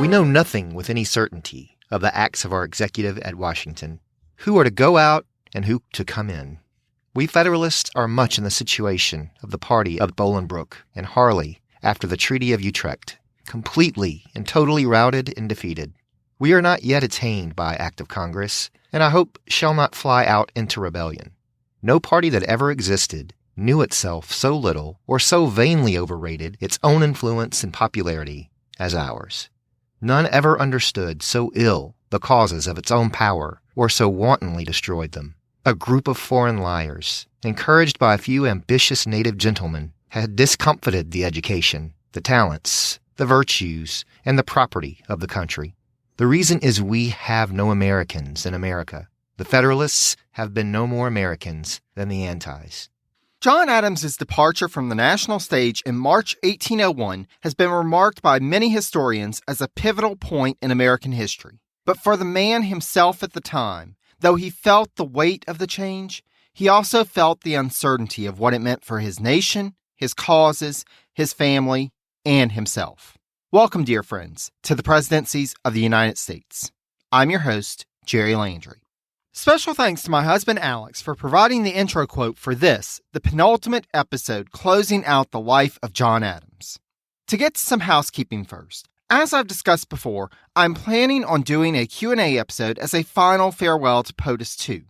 know nothing with any certainty of the acts of our executive at Washington, who are to go out and who to come in. We Federalists are much in the situation of the party of Bolingbroke and Harley after the Treaty of Utrecht, completely and totally routed and defeated. We are not yet attained by act of Congress, and I hope shall not fly out into rebellion. No party that ever existed knew itself so little or so vainly overrated its own influence and popularity as ours. None ever understood so ill the causes of its own power or so wantonly destroyed them. A group of foreign liars, encouraged by a few ambitious native gentlemen, had discomfited the education, the talents, the virtues, and the property of the country. The reason is we have no Americans in America. The Federalists have been no more Americans than the Antis. John Adams's departure from the national stage in March 1801 has been remarked by many historians as a pivotal point in American history. But for the man himself at the time, though he felt the weight of the change, he also felt the uncertainty of what it meant for his nation, his causes, his family, and himself. Welcome, dear friends, to the Presidencies of the United States. I'm your host, Jerry Landry. Special thanks to my husband, Alex, for providing the intro quote for this, the penultimate episode closing out the life of John Adams. To get to some housekeeping first, as I've discussed before, I'm planning on doing a Q&A episode as a final farewell to POTUS 2.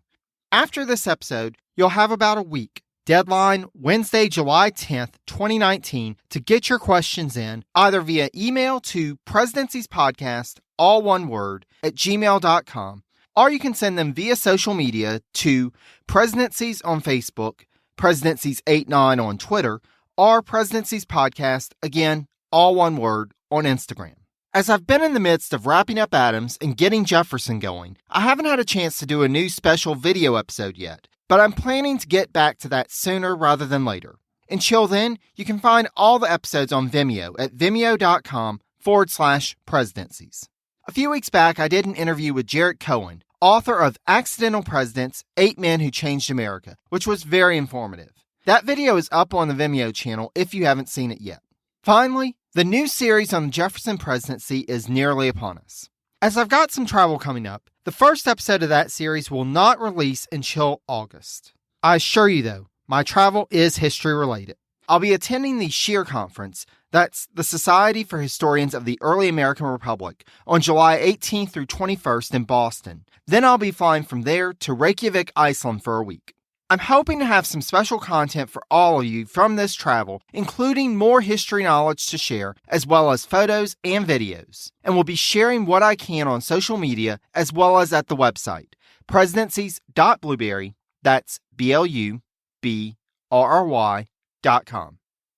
After this episode, you'll have about a week, deadline Wednesday, July 10th, 2019, to get your questions in either via email to presidenciespodcast, all one word, @gmail.com, or you can send them via social media to Presidencies on Facebook, Presidencies89 on Twitter, or Presidencies Podcast, again, all one word, on Instagram. As I've been in the midst of wrapping up Adams and getting Jefferson going, I haven't had a chance to do a new special video episode yet, but I'm planning to get back to that sooner rather than later. Until then, you can find all the episodes on Vimeo at vimeo.com/presidencies. A few weeks back, I did an interview with Jarrett Cohen, author of Accidental Presidents, 8 Men Who Changed America, which was very informative. That video is up on the Vimeo channel if you haven't seen it yet. Finally, the new series on the Jefferson presidency is nearly upon us. As I've got some travel coming up, the first episode of that series will not release until August. I assure you, though, my travel is history-related. I'll be attending the SHEAR Conference, that's the Society for Historians of the Early American Republic, on July 18th through 21st in Boston. Then I'll be flying from there to Reykjavik, Iceland for a week. I'm hoping to have some special content for all of you from this travel, including more history knowledge to share, as well as photos and videos. And we'll be sharing what I can on social media, as well as at the website, presidencies.blueberry, that's BLUBRRY.com.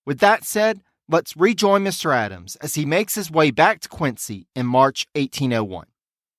With that said, let's rejoin Mr. Adams as he makes his way back to Quincy in March 1801.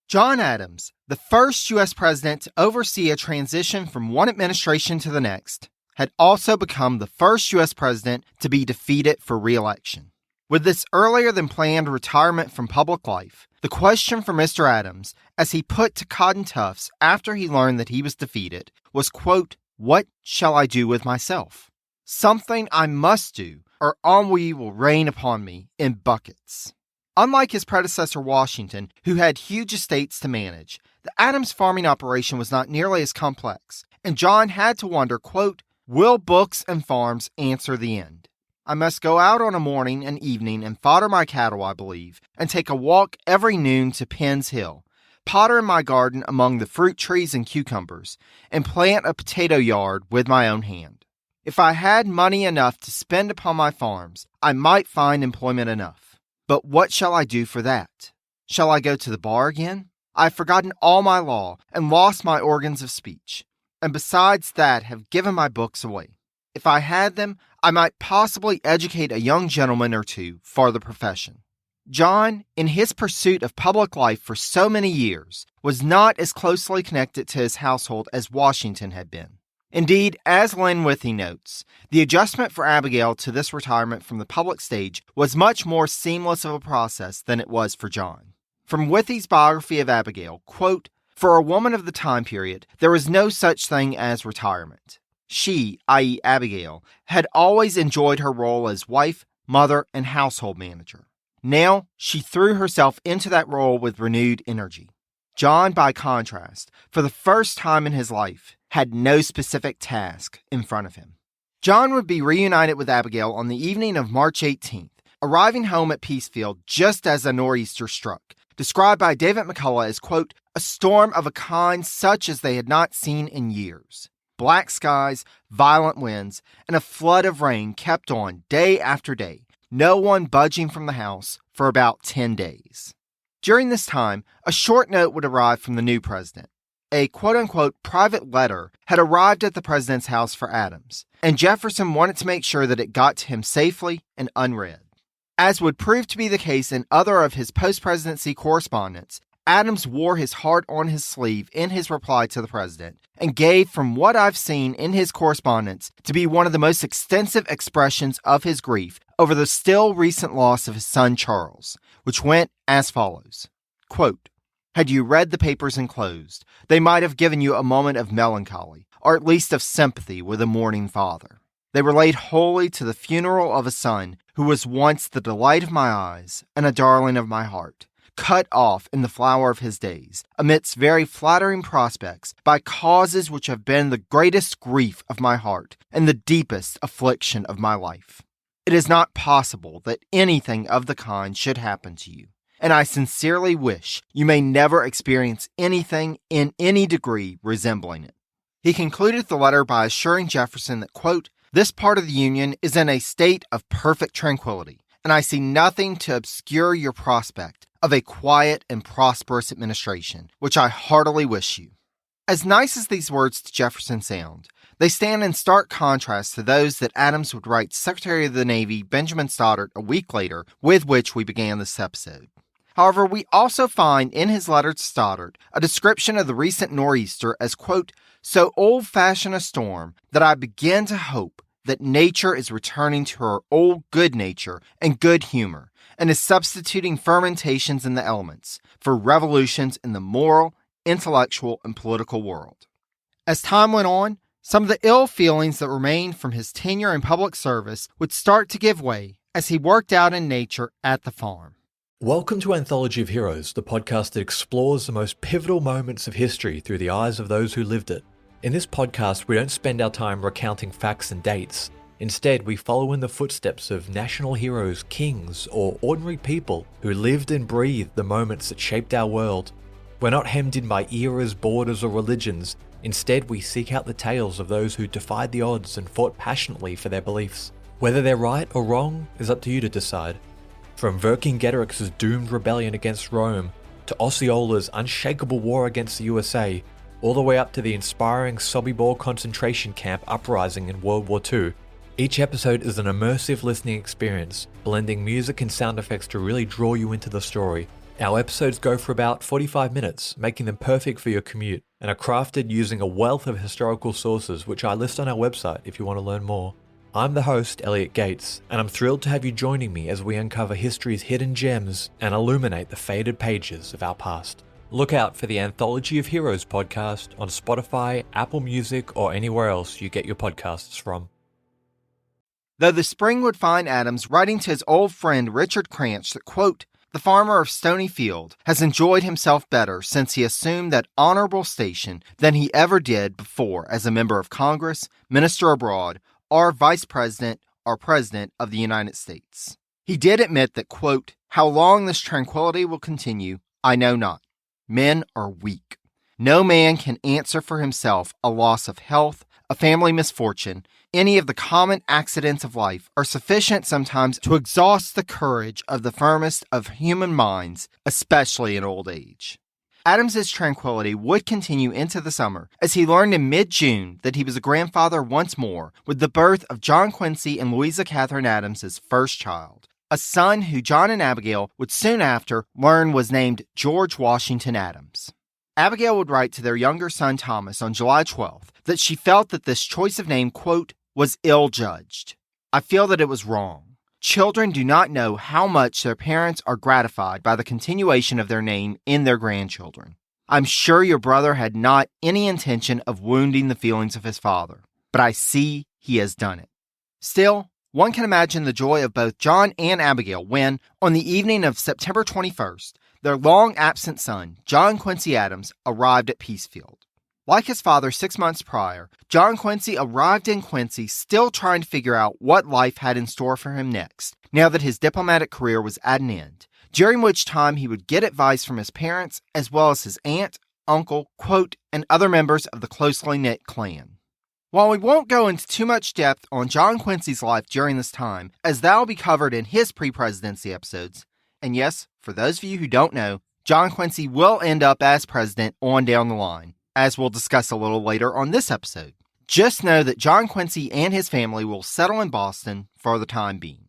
John Adams, the first U.S. president to oversee a transition from one administration to the next, had also become the first U.S. president to be defeated for re-election. With this earlier-than-planned retirement from public life, the question for Mr. Adams, as he put to Cotton Tufts after he learned that he was defeated, was, quote, "What shall I do with myself? Something I must do, or ennui will rain upon me in buckets." Unlike his predecessor Washington, who had huge estates to manage, the Adams farming operation was not nearly as complex, and John had to wonder, quote, "Will books and farms answer the end? I must go out on a morning and evening and fodder my cattle, I believe, and take a walk every noon to Penn's Hill, potter in my garden among the fruit trees and cucumbers, and plant a potato yard with my own hand. If I had money enough to spend upon my farms, I might find employment enough. But what shall I do for that? Shall I go to the bar again? I have forgotten all my law and lost my organs of speech, and besides that have given my books away. If I had them, I might possibly educate a young gentleman or two for the profession." John, in his pursuit of public life for so many years, was not as closely connected to his household as Washington had been. Indeed, as Lynn Withey notes, the adjustment for Abigail to this retirement from the public stage was much more seamless of a process than it was for John. From Withey's biography of Abigail, quote, "For a woman of the time period, there was no such thing as retirement. She, i.e. Abigail, had always enjoyed her role as wife, mother, and household manager. Now, she threw herself into that role with renewed energy. John, by contrast, for the first time in his life, had no specific task in front of him. John would be reunited with Abigail on the evening of March 18th, arriving home at Peacefield just as a nor'easter struck, described by David McCullough as, quote, a storm of a kind such as they had not seen in years. Black skies, violent winds, and a flood of rain kept on day after day, no one budging from the house for about 10 days. During this time, a short note would arrive from the new president. A quote-unquote private letter had arrived at the president's house for Adams, and Jefferson wanted to make sure that it got to him safely and unread. As would prove to be the case in other of his post-presidency correspondence, Adams wore his heart on his sleeve in his reply to the president and gave, from what I've seen in his correspondence, to be one of the most extensive expressions of his grief over the still recent loss of his son Charles, which went as follows, quote, had you read the papers enclosed, they might have given you a moment of melancholy, or at least of sympathy with a mourning father. They relate wholly to the funeral of a son who was once the delight of my eyes and a darling of my heart, cut off in the flower of his days, amidst very flattering prospects, by causes which have been the greatest grief of my heart and the deepest affliction of my life. It is not possible that anything of the kind should happen to you, and I sincerely wish you may never experience anything in any degree resembling it. He concluded the letter by assuring Jefferson that, quote, this part of the Union is in a state of perfect tranquility, and I see nothing to obscure your prospect of a quiet and prosperous administration, which I heartily wish you. As nice as these words to Jefferson sound, they stand in stark contrast to those that Adams would write Secretary of the Navy Benjamin Stoddert a week later, with which we began this episode. However, we also find in his letter to Stoddert a description of the recent nor'easter as, quote, so old-fashioned a storm that I begin to hope that nature is returning to her old good nature and good humor and is substituting fermentations in the elements for revolutions in the moral, intellectual, and political world. As time went on, some of the ill feelings that remained from his tenure in public service would start to give way as he worked out in nature at the farm. Welcome to Anthology of Heroes, the podcast that explores the most pivotal moments of history through the eyes of those who lived it. In this podcast, we don't spend our time recounting facts and dates. Instead, we follow in the footsteps of national heroes, kings, or ordinary people who lived and breathed the moments that shaped our world. We're not hemmed in by eras, borders, or religions. Instead, we seek out the tales of those who defied the odds and fought passionately for their beliefs. Whether they're right or wrong is up to you to decide. From Vercingetorix's doomed rebellion against Rome, to Osceola's unshakable war against the USA, all the way up to the inspiring Sobibor concentration camp uprising in World War II, each episode is an immersive listening experience, blending music and sound effects to really draw you into the story. Our episodes go for about 45 minutes, making them perfect for your commute, and are crafted using a wealth of historical sources, which I list on our website if you want to learn more. I'm the host, Elliot Gates, and I'm thrilled to have you joining me as we uncover history's hidden gems and illuminate the faded pages of our past. Look out for the Anthology of Heroes podcast on Spotify, Apple Music, or anywhere else you get your podcasts from. Though the spring would find Adams writing to his old friend Richard Cranch that, quote, the farmer of Stony Field has enjoyed himself better since he assumed that honorable station than he ever did before as a member of Congress, minister abroad, or vice president or president of the United States. He did admit that, quote, how long this tranquility will continue, I know not. Men are weak. No man can answer for himself a loss of health, a family misfortune, any of the common accidents of life are sufficient sometimes to exhaust the courage of the firmest of human minds, especially in old age. Adams's tranquility would continue into the summer as he learned in mid-June that he was a grandfather once more with the birth of John Quincy and Louisa Catherine Adams's first child, a son who John and Abigail would soon after learn was named George Washington Adams. Abigail would write to their younger son Thomas on July 12th that she felt that this choice of name, quote, was ill-judged. I feel that it was wrong. Children do not know how much their parents are gratified by the continuation of their name in their grandchildren. I'm sure your brother had not any intention of wounding the feelings of his father, but I see he has done it. Still, One can imagine the joy of both John and Abigail when, on the evening of September 21st, their long-absent son, John Quincy Adams, arrived at Peacefield. Like his father 6 months prior, John Quincy arrived in Quincy still trying to figure out what life had in store for him next, now that his diplomatic career was at an end, during which time he would get advice from his parents as well as his aunt, uncle, quote, and other members of the closely knit clan. While we won't go into too much depth on John Quincy's life during this time, as that will be covered in his pre-presidency episodes, and yes, for those of you who don't know, John Quincy will end up as president on down the line, as we'll discuss a little later on this episode. Just know that John Quincy and his family will settle in Boston for the time being.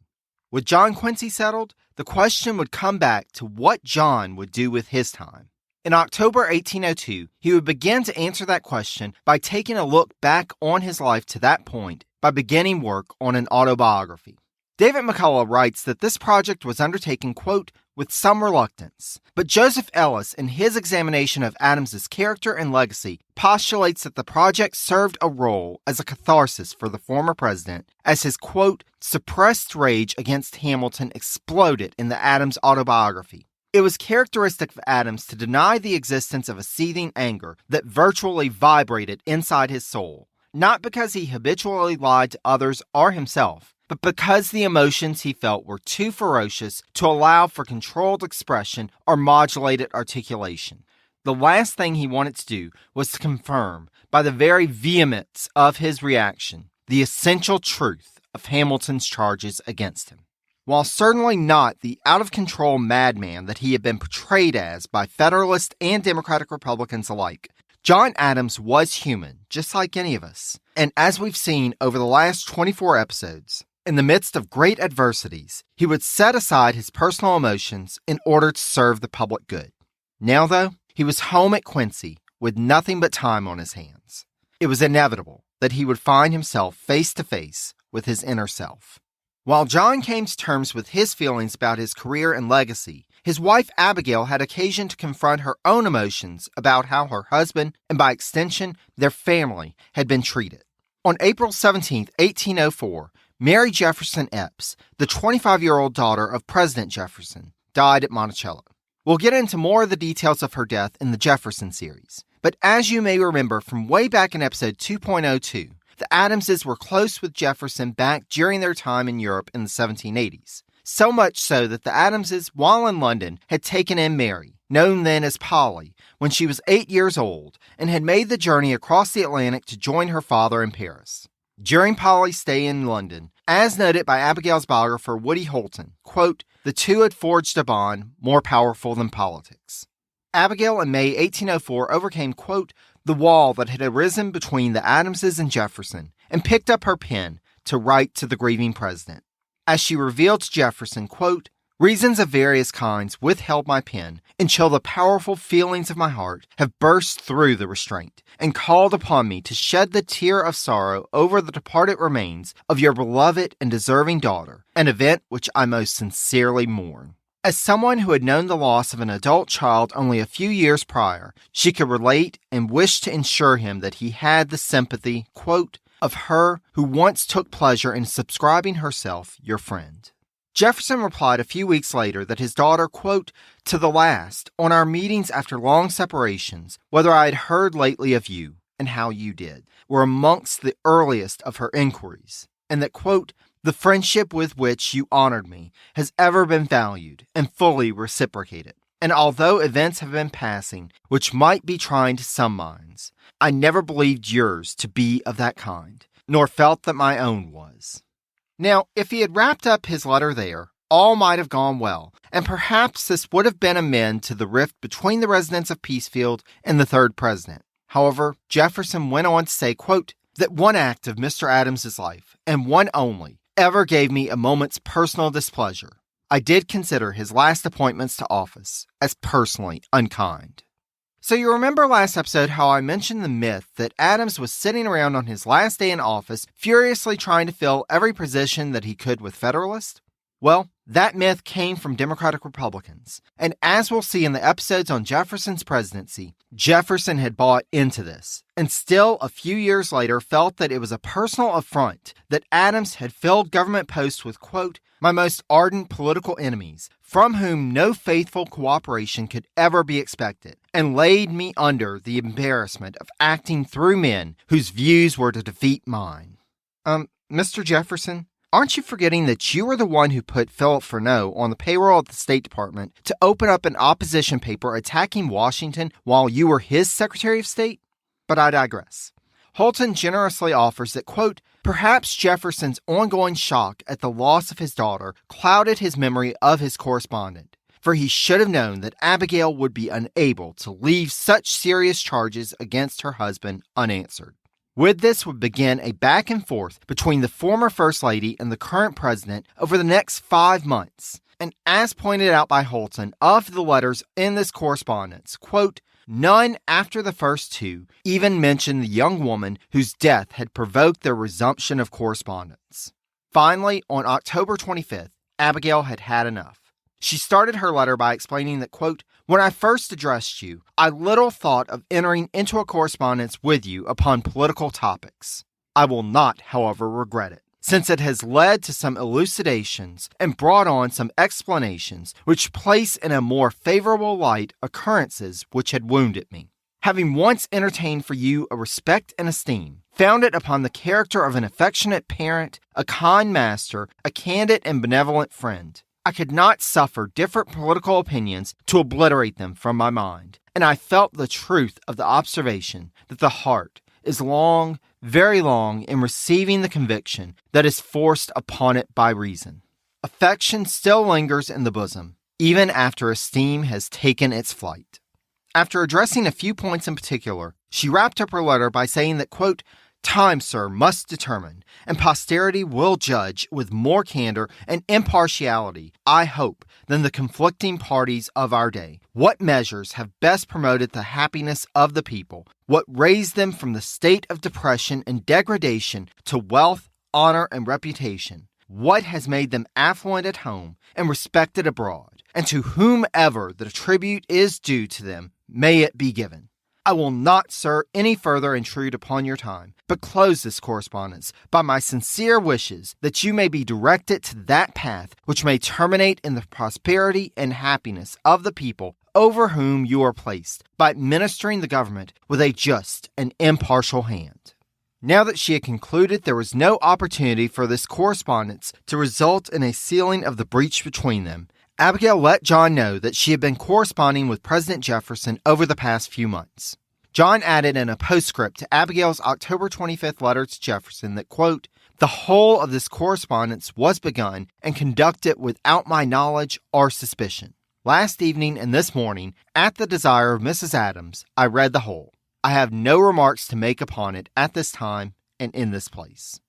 With John Quincy settled, the question would come back to what John would do with his time. In October 1802, he would begin to answer that question by taking a look back on his life to that point by beginning work on an autobiography. David McCullough writes that this project was undertaken, quote, with some reluctance, but Joseph Ellis, in his examination of Adams's character and legacy, postulates that the project served a role as a catharsis for the former president as his, quote, suppressed rage against Hamilton exploded in the Adams autobiography. It was characteristic of Adams to deny the existence of a seething anger that virtually vibrated inside his soul, not because he habitually lied to others or himself, but because the emotions he felt were too ferocious to allow for controlled expression or modulated articulation. The last thing he wanted to do was to confirm, by the very vehemence of his reaction, the essential truth of Hamilton's charges against him. While certainly not the out-of-control madman that he had been portrayed as by Federalist and Democratic Republicans alike, John Adams was human, just like any of us. And as we've seen over the last 24 episodes, in the midst of great adversities, he would set aside his personal emotions in order to serve the public good. Now, though, he was home at Quincy with nothing but time on his hands. It was inevitable that he would find himself face to face with his inner self. While John came to terms with his feelings about his career and legacy, his wife Abigail had occasion to confront her own emotions about how her husband, and by extension, their family, had been treated. On April 17, 1804, Mary Jefferson Epps, the 25-year-old daughter of President Jefferson, died at Monticello. We'll get into more of the details of her death in the Jefferson series, but as you may remember from way back in episode 2.02, the Adamses were close with Jefferson back during their time in Europe in the 1780s. So much so that the Adamses, while in London, had taken in Mary, known then as Polly, when she was 8 years old, and had made the journey across the Atlantic to join her father in Paris. During Polly's stay in London, as noted by Abigail's biographer Woody Holton, quote, the two had forged a bond more powerful than politics. Abigail in May 1804 overcame, quote, the wall that had arisen between the Adamses and Jefferson, and picked up her pen to write to the grieving president. As she revealed to Jefferson, quote, reasons of various kinds withheld my pen until the powerful feelings of my heart have burst through the restraint and called upon me to shed the tear of sorrow over the departed remains of your beloved and deserving daughter, an event which I most sincerely mourn. As someone who had known the loss of an adult child only a few years prior, she could relate and wish to ensure him that he had the sympathy, quote, of her who once took pleasure in subscribing herself your friend. Jefferson replied a few weeks later that his daughter, quote, to the last, on our meetings after long separations, whether I had heard lately of you, and how you did, were amongst the earliest of her inquiries, and that, quote, the friendship with which you honored me has ever been valued and fully reciprocated. And although events have been passing, which might be trying to some minds, I never believed yours to be of that kind, nor felt that my own was. Now, if he had wrapped up his letter there, all might have gone well, and perhaps this would have been an end to the rift between the residents of Peacefield and the third president. However, Jefferson went on to say, quote, that one act of Mr. Adams's life, and one only, ever gave me a moment's personal displeasure. I did consider his last appointments to office as personally unkind. So you remember last episode how I mentioned the myth that Adams was sitting around on his last day in office, furiously trying to fill every position that he could with Federalists? Well, That myth came from Democratic Republicans. And as we'll see in the episodes on Jefferson's presidency, Jefferson had bought into this, and still a few years later felt that it was a personal affront that Adams had filled government posts with, quote, my most ardent political enemies, from whom no faithful cooperation could ever be expected, and laid me under the embarrassment of acting through men whose views were to defeat mine. Mr. Jefferson, aren't you forgetting that you were the one who put Philip Freneau on the payroll of the State Department to open up an opposition paper attacking Washington while you were his Secretary of State? But I digress. Holton generously offers that, quote, perhaps Jefferson's ongoing shock at the loss of his daughter clouded his memory of his correspondent, for he should have known that Abigail would be unable to leave such serious charges against her husband unanswered. With this would begin a back and forth between the former First Lady and the current president over the next 5 months. And as pointed out by Holton, of the letters in this correspondence, quote, none after the first 2 even mention the young woman whose death had provoked their resumption of correspondence. Finally, on October 25th, Abigail had had enough. She started her letter by explaining that, quote, when I first addressed you, I little thought of entering into a correspondence with you upon political topics. I will not, however, regret it, since it has led to some elucidations and brought on some explanations which place in a more favorable light occurrences which had wounded me. Having once entertained for you a respect and esteem, founded upon the character of an affectionate parent, a kind master, a candid and benevolent friend, I could not suffer different political opinions to obliterate them from my mind, and I felt the truth of the observation that the heart is long, very long, in receiving the conviction that is forced upon it by reason. Affection still lingers in the bosom, even after esteem has taken its flight. After addressing a few points in particular, she wrapped up her letter by saying that, quote, time, sir, must determine, and posterity will judge with more candor and impartiality, I hope, than the conflicting parties of our day. What measures have best promoted the happiness of the people? What raised them from the state of depression and degradation to wealth, honor, and reputation? What has made them affluent at home and respected abroad? And to whomever the tribute is due to them, may it be given. I will not, sir, any further intrude upon your time, but close this correspondence by my sincere wishes that you may be directed to that path which may terminate in the prosperity and happiness of the people over whom you are placed, by administering the government with a just and impartial hand. Now that she had concluded there was no opportunity for this correspondence to result in a sealing of the breach between them, Abigail let John know that she had been corresponding with President Jefferson over the past few months. John added in a postscript to Abigail's October 25th letter to Jefferson that, quote, the whole of this correspondence was begun and conducted without my knowledge or suspicion. Last evening and this morning, at the desire of Mrs. Adams, I read the whole. I have no remarks to make upon it at this time and in this place.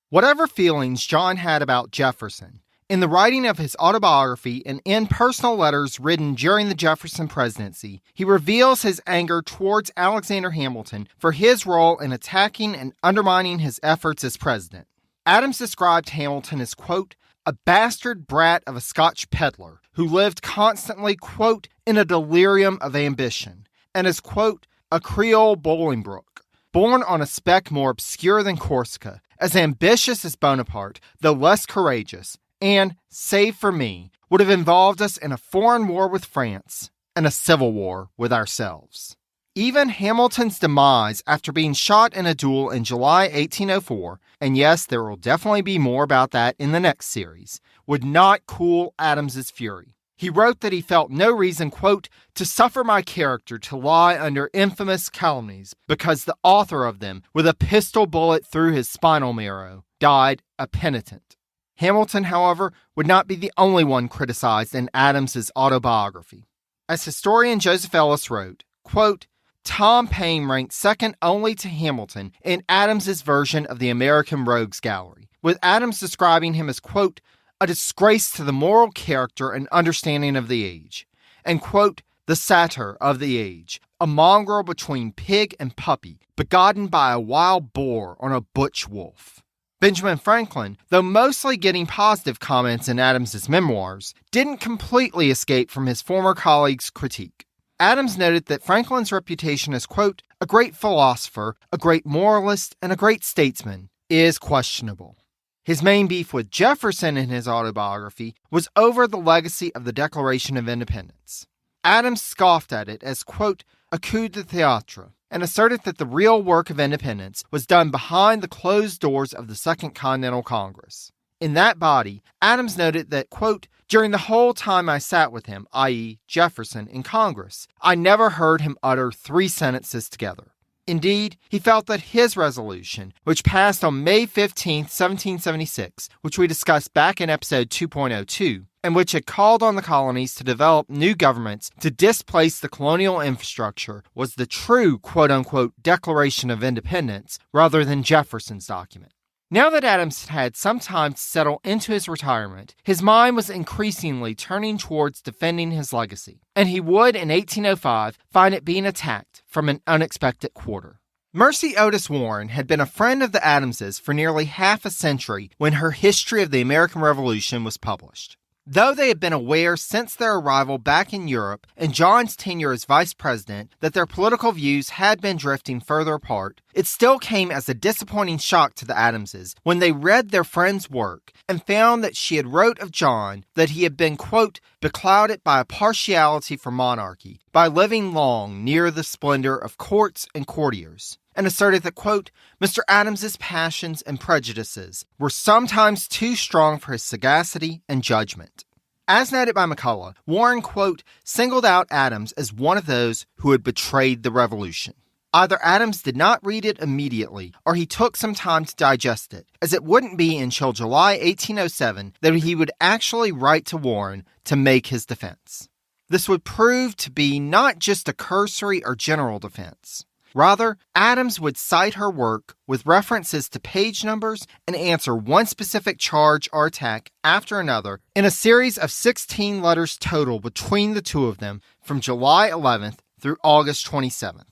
Whatever feelings John had about Jefferson, in the writing of his autobiography and in personal letters written during the Jefferson presidency, he reveals his anger towards Alexander Hamilton for his role in attacking and undermining his efforts as president. Adams described Hamilton as, quote, a bastard brat of a Scotch peddler who lived constantly, quote, in a delirium of ambition, and as, quote, a Creole Bolingbroke, born on a speck more obscure than Corsica, as ambitious as Bonaparte, though less courageous, and, save for me, would have involved us in a foreign war with France and a civil war with ourselves. Even Hamilton's demise after being shot in a duel in July 1804, and yes, there will definitely be more about that in the next series, would not cool Adams's fury. He wrote that he felt no reason, quote, to suffer my character to lie under infamous calumnies, because the author of them, with a pistol bullet through his spinal marrow, died a penitent. Hamilton, however, would not be the only one criticized in Adams's autobiography. As historian Joseph Ellis wrote, quote, Tom Paine ranked second only to Hamilton in Adams's version of the American Rogues Gallery, with Adams describing him as, quote, a disgrace to the moral character and understanding of the age, and, quote, the satyr of the age, a mongrel between pig and puppy, begotten by a wild boar on a butch wolf. Benjamin Franklin, though mostly getting positive comments in Adams's memoirs, didn't completely escape from his former colleagues' critique. Adams noted that Franklin's reputation as, quote, a great philosopher, a great moralist, and a great statesman is questionable. His main beef with Jefferson in his autobiography was over the legacy of the Declaration of Independence. Adams scoffed at it as, quote, a coup de théâtre, and asserted that the real work of independence was done behind the closed doors of the Second Continental Congress. In that body, Adams noted that, quote, during the whole time I sat with him, i.e. Jefferson, in Congress, I never heard him utter 3 sentences together. Indeed, he felt that his resolution, which passed on May 15, 1776, which we discussed back in episode 2.02, and which had called on the colonies to develop new governments to displace the colonial infrastructure, was the true quote-unquote Declaration of Independence rather than Jefferson's document. Now that Adams had some time to settle into his retirement, his mind was increasingly turning towards defending his legacy, and he would, in 1805, find it being attacked from an unexpected quarter. Mercy Otis Warren had been a friend of the Adamses for nearly half a century when her History of the American Revolution was published. Though they had been aware since their arrival back in Europe and John's tenure as vice president that their political views had been drifting further apart, it still came as a disappointing shock to the Adamses when they read their friend's work and found that she had wrote of John that he had been, quote, beclouded by a partiality for monarchy, by living long near the splendor of courts and courtiers, and asserted that, quote, Mr. Adams's passions and prejudices were sometimes too strong for his sagacity and judgment. As noted by McCullough, Warren, quote, singled out Adams as one of those who had betrayed the revolution. Either Adams did not read it immediately, or he took some time to digest it, as it wouldn't be until July 1807 that he would actually write to Warren to make his defense. This would prove to be not just a cursory or general defense. Rather, Adams would cite her work with references to page numbers and answer one specific charge or attack after another in a series of 16 letters total between the two of them from July 11th through August 27th.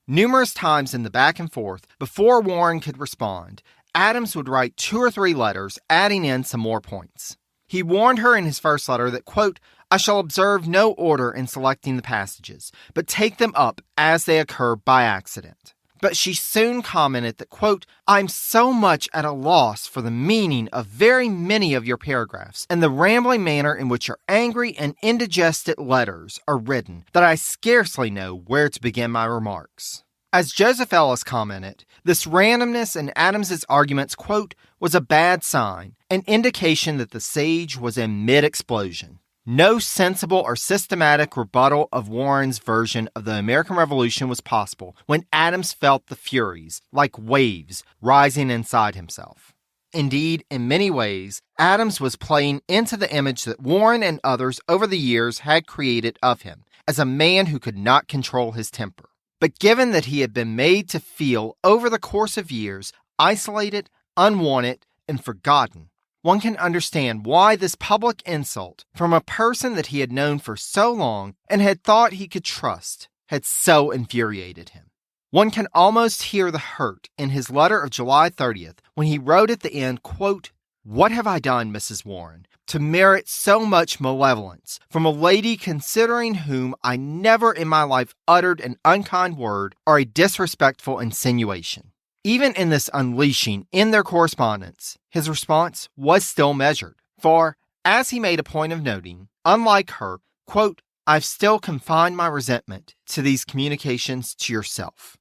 Numerous times in the back and forth, before Warren could respond, Adams would write 2 or 3 letters, adding in some more points. He warned her in his first letter that, quote, I shall observe no order in selecting the passages, but take them up as they occur by accident. But she soon commented that, quote, I'm so much at a loss for the meaning of very many of your paragraphs and the rambling manner in which your angry and indigested letters are written that I scarcely know where to begin my remarks. As Joseph Ellis commented, this randomness in Adams's arguments, quote, was a bad sign, an indication that the sage was in mid-explosion. No sensible or systematic rebuttal of Warren's version of the American Revolution was possible when Adams felt the furies, like waves, rising inside himself. Indeed, in many ways, Adams was playing into the image that Warren and others over the years had created of him, as a man who could not control his temper. But given that he had been made to feel, over the course of years, isolated, unwanted, and forgotten, one can understand why this public insult from a person that he had known for so long and had thought he could trust had so infuriated him. One can almost hear the hurt in his letter of July 30th when he wrote at the end, quote, what have I done, Mrs. Warren, to merit so much malevolence from a lady considering whom I never in my life uttered an unkind word or a disrespectful insinuation? Even in this unleashing in their correspondence, his response was still measured. For, as he made a point of noting, unlike her, quote, I've still confined my resentment to these communications to yourself.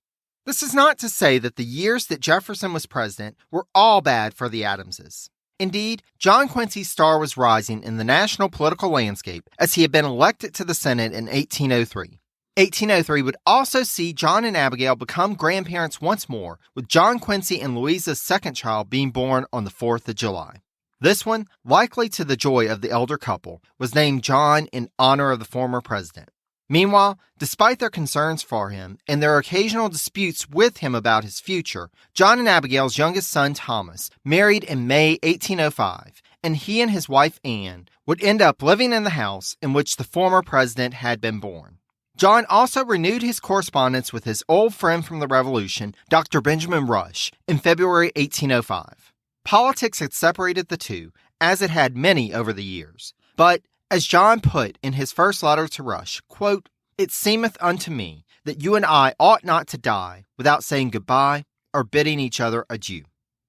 This is not to say that the years that Jefferson was president were all bad for the Adamses. Indeed, John Quincy's star was rising in the national political landscape as he had been elected to the Senate in 1803. 1803 would also see John and Abigail become grandparents once more, with John Quincy and Louisa's second child being born on the 4th of July. This one, likely to the joy of the elder couple, was named John in honor of the former president. Meanwhile, despite their concerns for him and their occasional disputes with him about his future, John and Abigail's youngest son, Thomas, married in May 1805, and he and his wife, Anne, would end up living in the house in which the former president had been born. John also renewed his correspondence with his old friend from the Revolution, Dr. Benjamin Rush, in February 1805. Politics had separated the two, as it had many over the years. But, as John put in his first letter to Rush, quote, "It seemeth unto me that you and I ought not to die without saying goodbye or bidding each other adieu."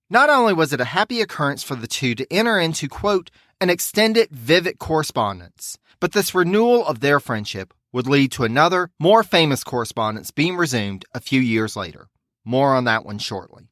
Not only was it a happy occurrence for the two to enter into, quote, an extended, vivid correspondence, but this renewal of their friendship would lead to another, more famous correspondence being resumed a few years later. More on that one shortly.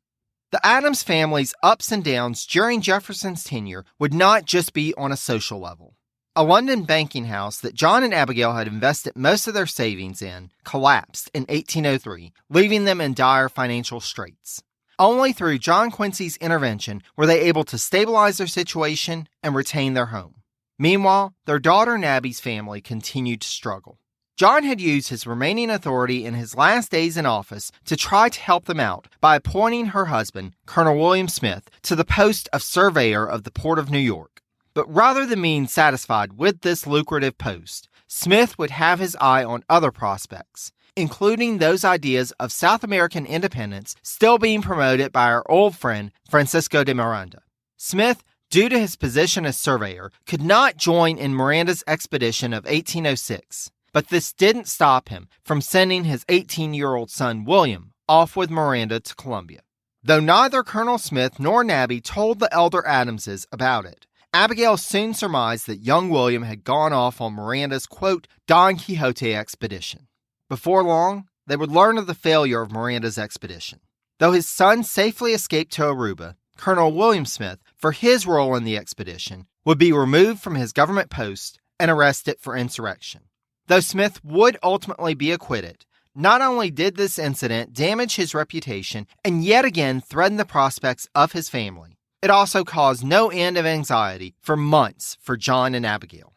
The Adams family's ups and downs during Jefferson's tenure would not just be on a social level. A London banking house that John and Abigail had invested most of their savings in collapsed in 1803, leaving them in dire financial straits. Only through John Quincy's intervention were they able to stabilize their situation and retain their home. Meanwhile, their daughter Nabby's family continued to struggle. John had used his remaining authority in his last days in office to try to help them out by appointing her husband, Colonel William Smith, to the post of surveyor of the Port of New York. But rather than being satisfied with this lucrative post, Smith would have his eye on other prospects, including those ideas of South American independence still being promoted by our old friend Francisco de Miranda. Smith, due to his position as surveyor, could not join in Miranda's expedition of 1806, but this didn't stop him from sending his 18-year-old son William off with Miranda to Columbia. Though neither Colonel Smith nor Nabby told the elder Adamses about it, Abigail soon surmised that young William had gone off on Miranda's, quote, Don Quixote expedition. Before long, they would learn of the failure of Miranda's expedition. Though his son safely escaped to Aruba, Colonel William Smith, for his role in the expedition, would be removed from his government post and arrested for insurrection. Though Smith would ultimately be acquitted, not only did this incident damage his reputation and yet again threaten the prospects of his family, it also caused no end of anxiety for months for John and Abigail.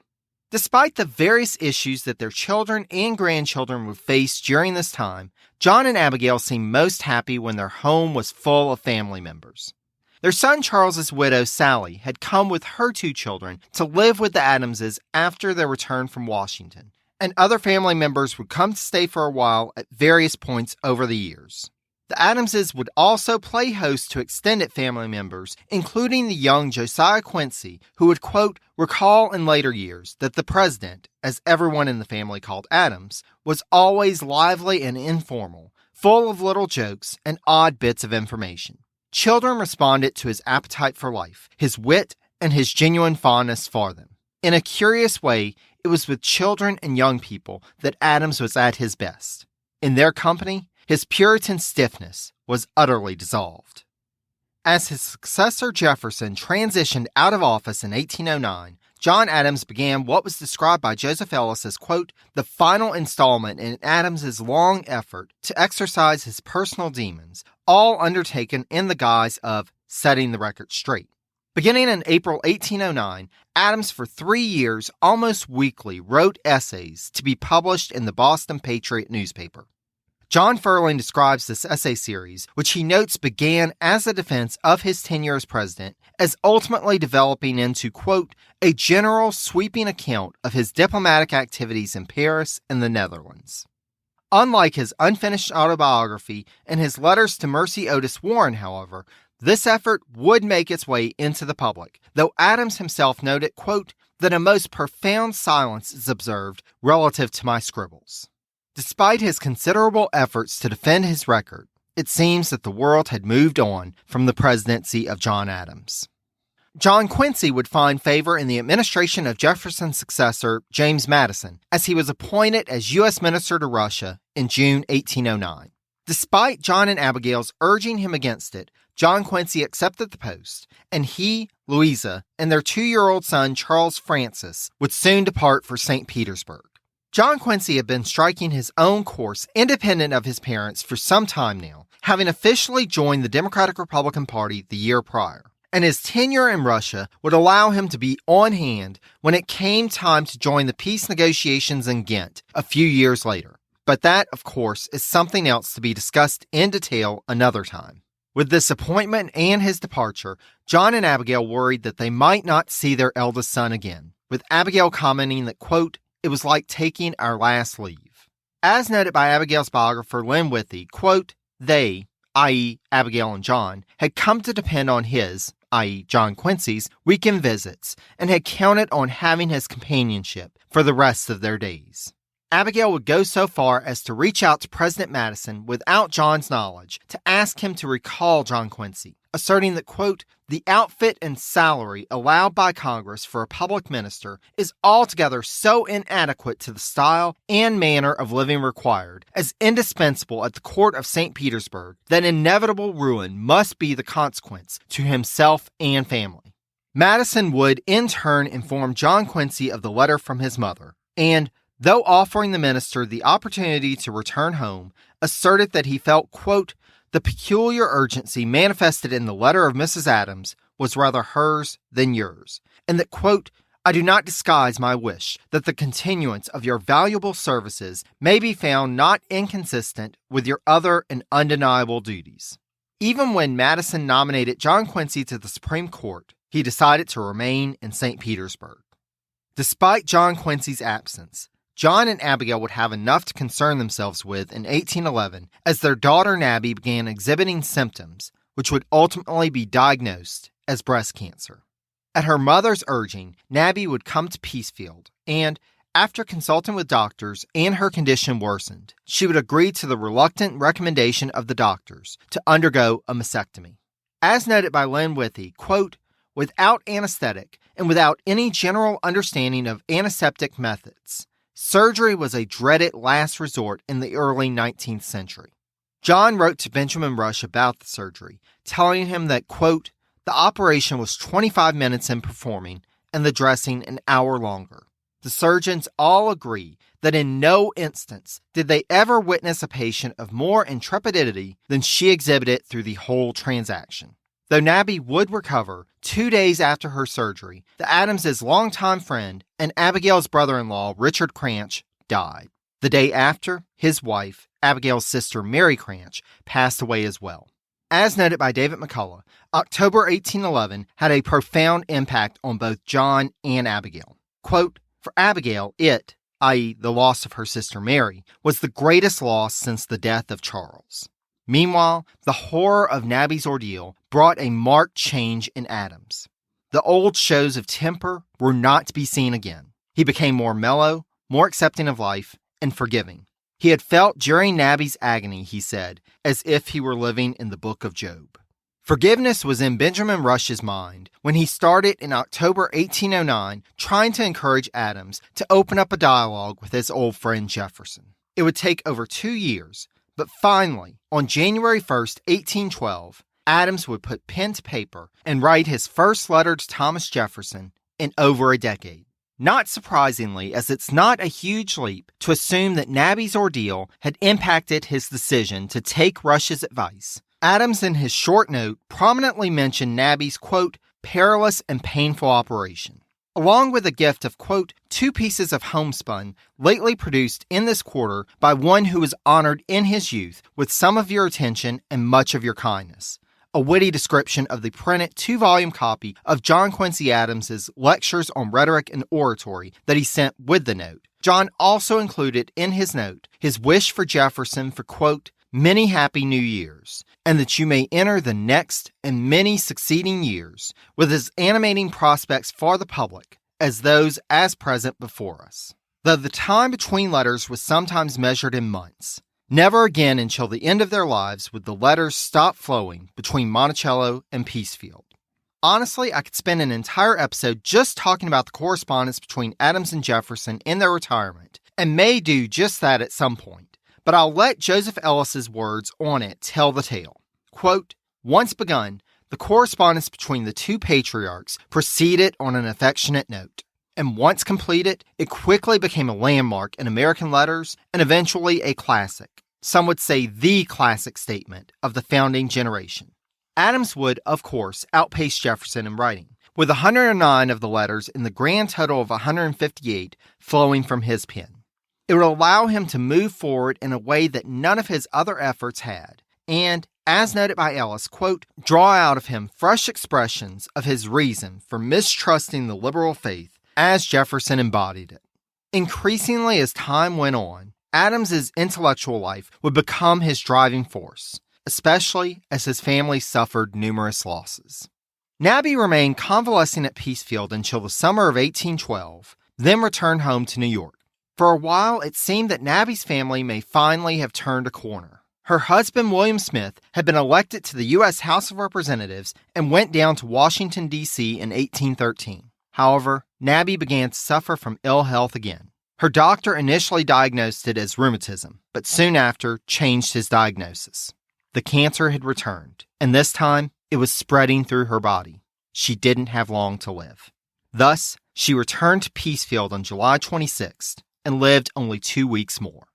Despite the various issues that their children and grandchildren would face during this time, John and Abigail seemed most happy when their home was full of family members. Their son Charles's widow, Sally, had come with her 2 children to live with the Adamses after their return from Washington, and other family members would come to stay for a while at various points over the years. The Adamses would also play host to extended family members, including the young Josiah Quincy, who would, quote, recall in later years that the president, as everyone in the family called Adams, was always lively and informal, full of little jokes and odd bits of information. Children responded to his appetite for life, his wit, and his genuine fondness for them. In a curious way, it was with children and young people that Adams was at his best. In their company, his Puritan stiffness was utterly dissolved. As his successor Jefferson transitioned out of office in 1809, John Adams began what was described by Joseph Ellis as, quote, the final installment in Adams's long effort to exercise his personal demons, all undertaken in the guise of setting the record straight. Beginning in April 1809, Adams for 3 years almost weekly wrote essays to be published in the Boston Patriot newspaper. John Ferling describes this essay series, which he notes began as a defense of his tenure as president, as ultimately developing into, quote, a general sweeping account of his diplomatic activities in Paris and the Netherlands. Unlike his unfinished autobiography and his letters to Mercy Otis Warren, however, this effort would make its way into the public, though Adams himself noted, quote, that a most profound silence is observed relative to my scribbles. Despite his considerable efforts to defend his record, it seems that the world had moved on from the presidency of John Adams. John Quincy would find favor in the administration of Jefferson's successor, James Madison, as he was appointed as U.S. Minister to Russia in June 1809. Despite John and Abigail's urging him against it, John Quincy accepted the post, and he, Louisa, and their 2-year-old son, Charles Francis, would soon depart for St. Petersburg. John Quincy had been striking his own course independent of his parents for some time now, having officially joined the Democratic-Republican Party the year prior, and his tenure in Russia would allow him to be on hand when it came time to join the peace negotiations in Ghent a few years later. But that, of course, is something else to be discussed in detail another time. With this appointment and his departure, John and Abigail worried that they might not see their eldest son again, with Abigail commenting that, quote, it was like taking our last leave. As noted by Abigail's biographer, Lynn Withey, quote, they, i.e. Abigail and John, had come to depend on his, i.e. John Quincy's, weekend visits and had counted on having his companionship for the rest of their days. Abigail would go so far as to reach out to President Madison without John's knowledge to ask him to recall John Quincy, asserting that, quote, the outfit and salary allowed by Congress for a public minister is altogether so inadequate to the style and manner of living required as indispensable at the court of St. Petersburg that inevitable ruin must be the consequence to himself and family. Madison would in turn inform John Quincy of the letter from his mother, and though offering the minister the opportunity to return home, asserted that he felt, quote, the peculiar urgency manifested in the letter of Mrs. Adams was rather hers than yours, and that, quote, I do not disguise my wish that the continuance of your valuable services may be found not inconsistent with your other and undeniable duties. Even when Madison nominated John Quincy to the Supreme Court, he decided to remain in St. Petersburg. Despite John Quincy's absence, John and Abigail would have enough to concern themselves with in 1811 as their daughter Nabby began exhibiting symptoms which would ultimately be diagnosed as breast cancer. At her mother's urging, Nabby would come to Peacefield and, after consulting with doctors and her condition worsened, she would agree to the reluctant recommendation of the doctors to undergo a mastectomy. As noted by Lynn Withy, quote, without anesthetic and without any general understanding of antiseptic methods, surgery was a dreaded last resort in the early 19th century. John wrote to Benjamin Rush about the surgery, telling him that, quote, the operation was 25 minutes in performing and the dressing an hour longer. The surgeons all agree that in no instance did they ever witness a patient of more intrepidity than she exhibited through the whole transaction. Though Nabby would recover 2 days after her surgery, the Adamses' longtime friend and Abigail's brother-in-law, Richard Cranch, died. The day after, his wife, Abigail's sister Mary Cranch, passed away as well. As noted by David McCullough, October 1811 had a profound impact on both John and Abigail. Quote, for Abigail, it, i.e. the loss of her sister Mary, was the greatest loss since the death of Charles. Meanwhile, the horror of Nabby's ordeal brought a marked change in Adams. The old shows of temper were not to be seen again. He became more mellow, more accepting of life, and forgiving. He had felt during Nabby's agony, he said, as if he were living in the book of Job. Forgiveness was in Benjamin Rush's mind when he started in October 1809 trying to encourage Adams to open up a dialogue with his old friend Jefferson. It would take over 2 years, but finally, on January 1st, 1812, Adams would put pen to paper and write his first letter to Thomas Jefferson in over a decade. Not surprisingly, as it's not a huge leap to assume that Nabby's ordeal had impacted his decision to take Rush's advice, Adams in his short note prominently mentioned Nabby's, quote, perilous and painful operation, along with a gift of, quote, 2 pieces of homespun lately produced in this quarter by one who was honored in his youth with some of your attention and much of your kindness. A witty description of the printed 2-volume copy of John Quincy Adams's Lectures on Rhetoric and Oratory that he sent with the note. John also included in his note his wish for Jefferson for, quote, many happy New Years, and that you may enter the next and many succeeding years with as animating prospects for the public as those as present before us. Though the time between letters was sometimes measured in months, never again until the end of their lives would the letters stop flowing between Monticello and Peacefield. Honestly, I could spend an entire episode just talking about the correspondence between Adams and Jefferson in their retirement, and may do just that at some point. But I'll let Joseph Ellis's words on it tell the tale. Quote, once begun, the correspondence between the 2 patriarchs proceeded on an affectionate note. And once completed, it quickly became a landmark in American letters and eventually a classic. Some would say the classic statement of the founding generation. Adams would, of course, outpace Jefferson in writing, with 109 of the letters in the grand total of 158 flowing from his pen. It would allow him to move forward in a way that none of his other efforts had, and, as noted by Ellis, quote, draw out of him fresh expressions of his reason for mistrusting the liberal faith as Jefferson embodied it. Increasingly as time went on, Adams's intellectual life would become his driving force. especially as his family suffered numerous losses. Nabby remained convalescing at Peacefield until the summer of 1812, then returned home to New York. For a while, it seemed that Nabby's family may finally have turned a corner. Her husband, William Smith, had been elected to the U.S. House of Representatives and went down to Washington, D.C. in 1813. However, Nabby began to suffer from ill health again. Her doctor initially diagnosed it as rheumatism, but soon after changed his diagnosis. The cancer had returned, and this time it was spreading through her body. She didn't have long to live. Thus, she returned to Peacefield on July 26th and lived only 2 weeks more.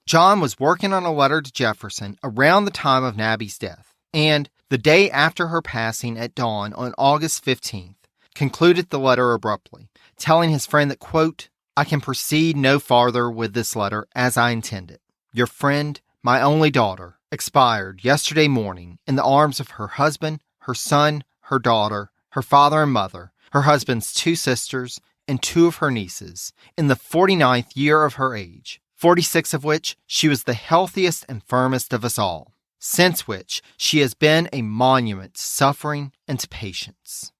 John was working on a letter to Jefferson around the time of Nabby's death, and the day after her passing at dawn on August 15th, concluded the letter abruptly, telling his friend that, quote, "I can proceed no farther with this letter as I intended. Your friend, my only daughter, expired yesterday morning in the arms of her husband, her son, her daughter, her father and mother, her husband's 2 sisters, and 2 of her nieces, in the 49th year of her age, 46 of which she was the healthiest and firmest of us all, since which she has been a monument to suffering and to patience."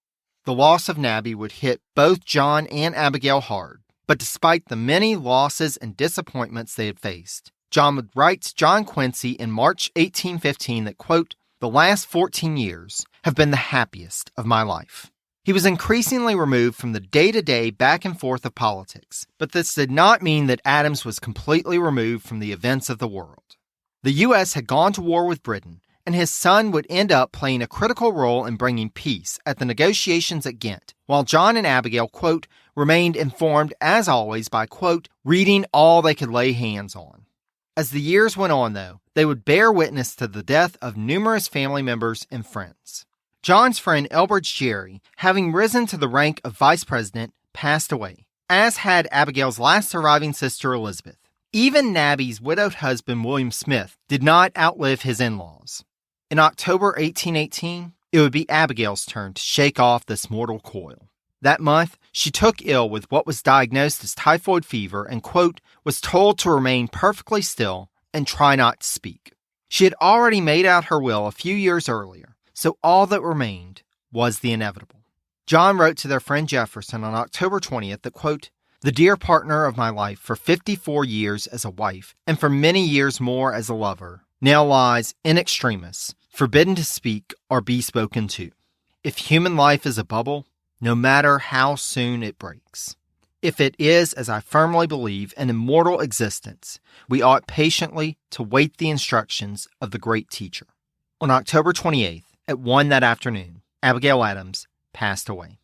The loss of Nabby would hit both John and Abigail hard, but despite the many losses and disappointments they had faced, John would write to John Quincy in March 1815 that, quote, "The last 14 years have been the happiest of my life." He was increasingly removed from the day-to-day back and forth of politics, but this did not mean that Adams was completely removed from the events of the world. The U.S. had gone to war with Britain, and his son would end up playing a critical role in bringing peace at the negotiations at Ghent, while John and Abigail, quote, remained informed as always by, quote, reading all they could lay hands on. As the years went on, though, they would bear witness to the death of numerous family members and friends. John's friend Elbridge Gerry, having risen to the rank of vice president, passed away, as had Abigail's last surviving sister Elizabeth. Even Nabby's widowed husband William Smith did not outlive his in-laws. In October 1818, it would be Abigail's turn to shake off this mortal coil. That month, she took ill with what was diagnosed as typhoid fever and, quote, was told to remain perfectly still and try not to speak. She had already made out her will a few years earlier, so all that remained was the inevitable. John wrote to their friend Jefferson on October 20th that, quote, "The dear partner of my life for 54 years as a wife and for many years more as a lover now lies in extremis, forbidden to speak or be spoken to. If human life is a bubble, no matter how soon it breaks. If it is, as I firmly believe, an immortal existence, we ought patiently to wait the instructions of the great teacher." On October 28th, at 1 that afternoon, Abigail Adams passed away.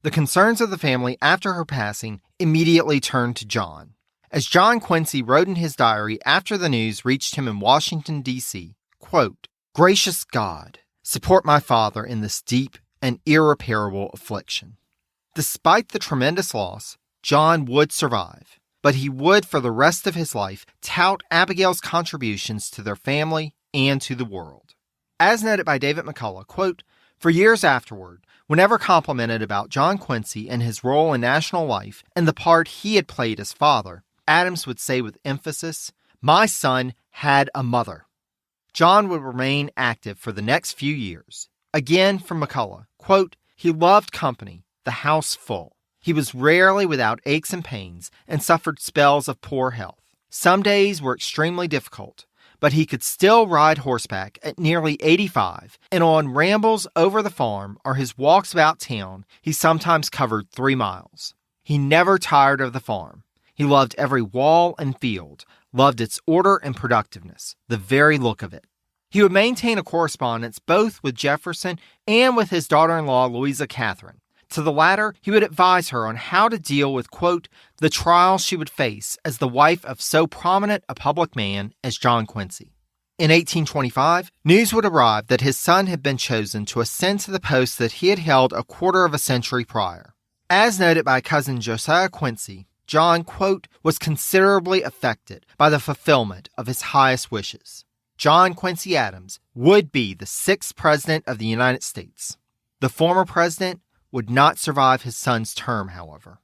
The concerns of the family after her passing immediately turned to John. As John Quincy wrote in his diary after the news reached him in Washington, D.C., quote, "Gracious God, support my father in this deep and irreparable affliction." Despite the tremendous loss, John would survive, but he would for the rest of his life tout Abigail's contributions to their family and to the world. As noted by David McCullough, quote, "For years afterward, whenever complimented about John Quincy and his role in national life and the part he had played as father, Adams would say with emphasis, 'My son had a mother.'" John would remain active for the next few years. Again from McCullough, quote, "He loved company, the house full. He was rarely without aches and pains and suffered spells of poor health. Some days were extremely difficult, but he could still ride horseback at nearly 85, and on rambles over the farm or his walks about town, he sometimes covered 3 miles. He never tired of the farm. He loved every wall and field, loved its order and productiveness, the very look of it. He would maintain a correspondence both with Jefferson and with his daughter-in-law, Louisa Catherine. To the latter, he would advise her on how to deal with, quote, the trials she would face as the wife of so prominent a public man as John Quincy. In 1825, news would arrive that his son had been chosen to ascend to the post that he had held a quarter of a century prior. As noted by cousin Josiah Quincy, John, quote, was considerably affected by the fulfillment of his highest wishes. John Quincy Adams would be the 6th president of the United States. The former president would not survive his son's term, however.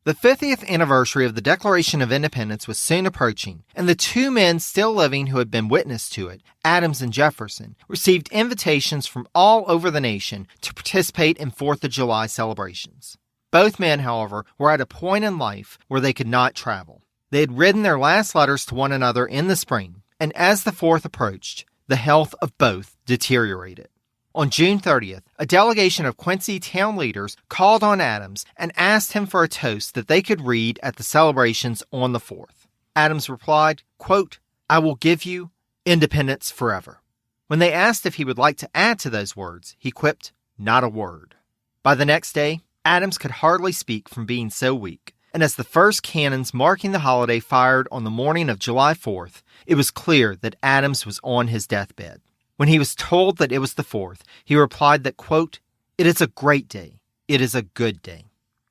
The 50th anniversary of the Declaration of Independence was soon approaching, and the two men still living who had been witness to it, Adams and Jefferson, received invitations from all over the nation to participate in 4th of July celebrations. Both men, however, were at a point in life where they could not travel. They had written their last letters to one another in the spring, and as the 4th approached, the health of both deteriorated. On June 30th, a delegation of Quincy town leaders called on Adams and asked him for a toast that they could read at the celebrations on the 4th. Adams replied, quote, "I will give you independence forever." When they asked if he would like to add to those words, he quipped, "Not a word." By the next day, Adams could hardly speak from being so weak, and as the first cannons marking the holiday fired on the morning of July 4th, it was clear that Adams was on his deathbed. When he was told that it was the 4th, he replied that, quote, "It is a great day. It is a good day."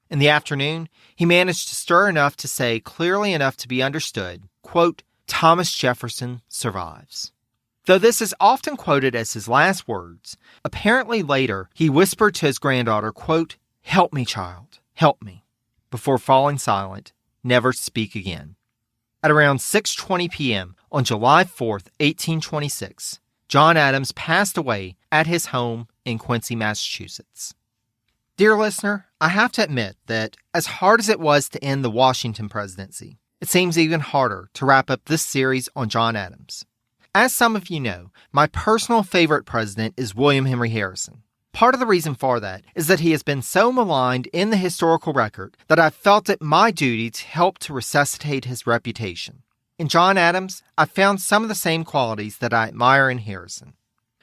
In the afternoon, he managed to stir enough to say, clearly enough to be understood, quote, "Thomas Jefferson survives." Though this is often quoted as his last words, apparently later he whispered to his granddaughter, quote, "Help me, child, help me," before falling silent, never to speak again. At around 6:20 p.m. on July 4th, 1826, John Adams passed away at his home in Quincy, Massachusetts. Dear listener, I have to admit that as hard as it was to end the Washington presidency, it seems even harder to wrap up this series on John Adams. As some of you know, my personal favorite president is William Henry Harrison. Part of the reason for that is that he has been so maligned in the historical record that I've felt it my duty to help to resuscitate his reputation. In John Adams, I found some of the same qualities that I admire in Harrison.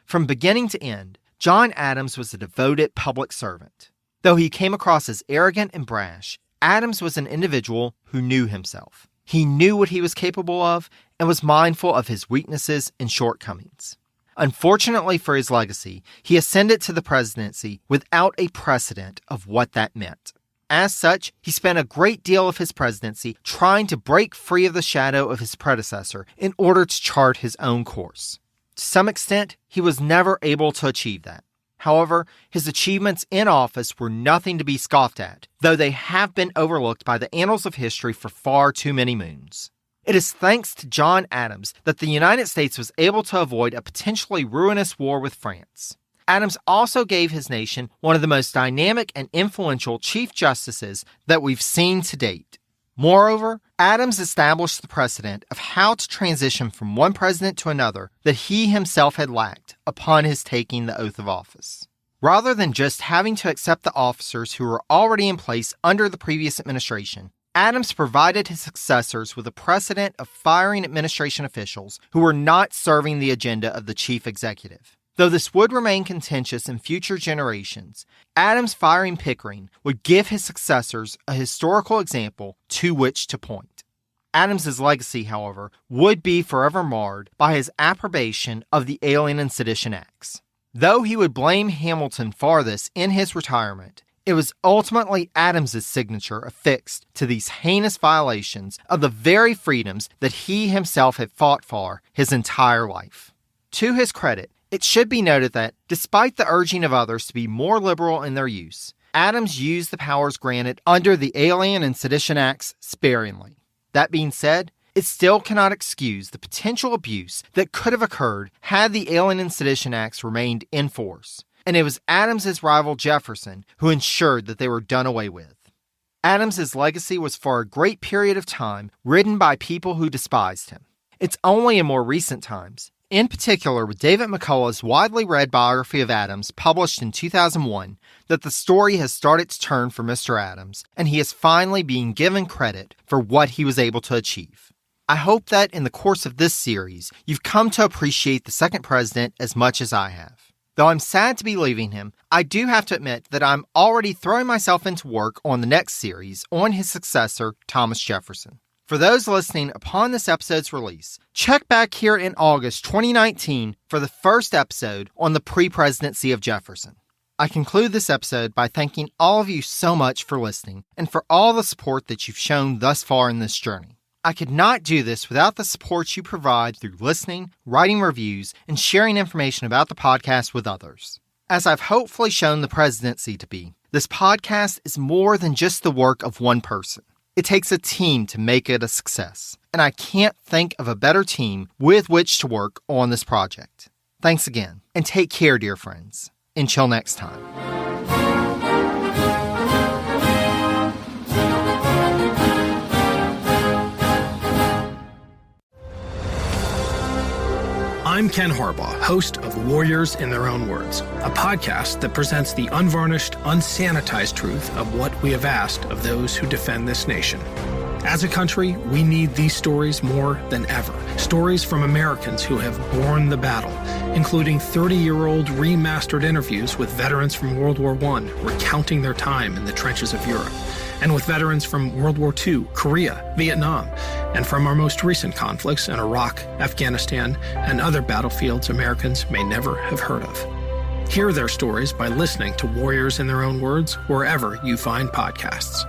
From beginning to end, John Adams was a devoted public servant. Though he came across as arrogant and brash, Adams was an individual who knew himself. He knew what he was capable of and was mindful of his weaknesses and shortcomings. Unfortunately for his legacy, he ascended to the presidency without a precedent of what that meant. As such, he spent a great deal of his presidency trying to break free of the shadow of his predecessor in order to chart his own course. To some extent, he was never able to achieve that. However, his achievements in office were nothing to be scoffed at, though they have been overlooked by the annals of history for far too many moons. It is thanks to John Adams that the United States was able to avoid a potentially ruinous war with France. Adams also gave his nation one of the most dynamic and influential chief justices that we've seen to date. Moreover, Adams established the precedent of how to transition from one president to another that he himself had lacked upon his taking the oath of office. Rather than just having to accept the officers who were already in place under the previous administration, Adams provided his successors with a precedent of firing administration officials who were not serving the agenda of the chief executive. Though this would remain contentious in future generations, Adams firing Pickering would give his successors a historical example to which to point. Adams's legacy, however, would be forever marred by his approbation of the Alien and Sedition Acts. Though he would blame Hamilton for this in his retirement, it was ultimately Adams's signature affixed to these heinous violations of the very freedoms that he himself had fought for his entire life. To his credit, it should be noted that, despite the urging of others to be more liberal in their use, Adams used the powers granted under the Alien and Sedition Acts sparingly. That being said, it still cannot excuse the potential abuse that could have occurred had the Alien and Sedition Acts remained in force, and it was Adams's rival Jefferson who ensured that they were done away with. Adams's legacy was for a great period of time ridden by people who despised him. It's only in more recent times, in particular with David McCullough's widely read biography of Adams published in 2001, that the story has started to turn for Mr. Adams, and he is finally being given credit for what he was able to achieve. I hope that in the course of this series, you've come to appreciate the second president as much as I have. Though I'm sad to be leaving him, I do have to admit that I'm already throwing myself into work on the next series on his successor, Thomas Jefferson. For those listening upon this episode's release, check back here in August 2019 for the first episode on the pre-presidency of Jefferson. I conclude this episode by thanking all of you so much for listening and for all the support that you've shown thus far in this journey. I could not do this without the support you provide through listening, writing reviews, and sharing information about the podcast with others. As I've hopefully shown the presidency to be, this podcast is more than just the work of one person. It takes a team to make it a success, and I can't think of a better team with which to work on this project. Thanks again, and take care, dear friends. Until next time. I'm Ken Harbaugh, host of Warriors in Their Own Words, a podcast that presents the unvarnished, unsanitized truth of what we have asked of those who defend this nation. As a country, we need these stories more than ever. Stories from Americans who have borne the battle, including 30-year-old remastered interviews with veterans from World War I recounting their time in the trenches of Europe, and with veterans from World War II, Korea, Vietnam, and from our most recent conflicts in Iraq, Afghanistan, and other battlefields Americans may never have heard of. Hear their stories by listening to Warriors in Their Own Words wherever you find podcasts.